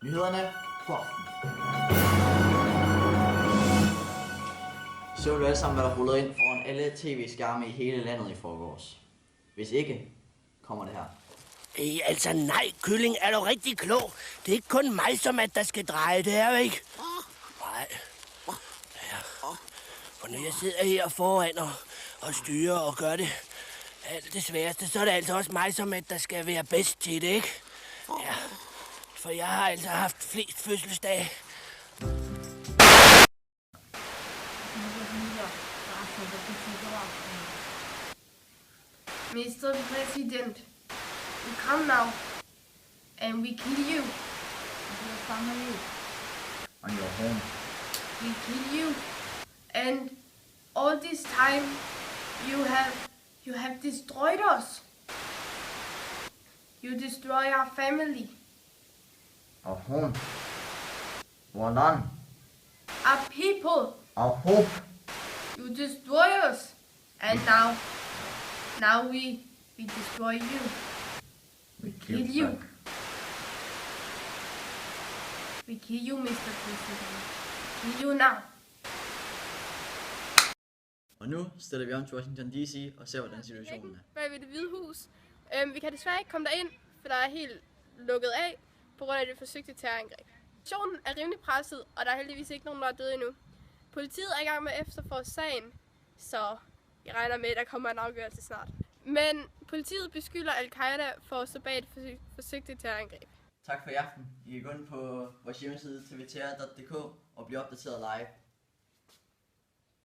Nyhederne på aften. Så vi alle sammen, hvad der rullede ind foran alle tv-skærme i hele landet i forgårs. Hvis ikke, kommer det her. Altså nej, Kylling er du rigtig klog. Det er ikke kun mig, som at der skal dreje, det er jo ikke. Nej. Ja. Og når jeg sidder her foran og styrer og gør det alt det sværeste, så er det altså også mig, som at der skal være bedst til det, ikke? Ja. For jeg har altså haft flest fødselsdage. Mr. President, we come now, and we kill you. On your home. We kill you, and all this time you have destroyed us. You destroy our family, Our home. Our land. our people. Our hope. You destroy us, and now we destroy you. We Kill you. We kill you, Mr. President. Kill you now. Og nu stiller vi om til Washington D.C. og ser, hvordan situationen er. Bag ved Det Hvide Hus. Vi kan desværre ikke komme derind, for der er helt lukket af på grund af det forsøgte terrorangreb. Situationen er rimelig presset, og der er heldigvis ikke nogen, der er døde endnu. Politiet er i gang med at efterforske sagen, så jeg regner med, at der kommer en afgørelse snart. Men politiet beskylder Al-Qaida for at stå bag et forsøgte terrorangreb. Tak for i aften. I kan gå ind på vores hjemmeside tvtr.dk og blive opdateret live.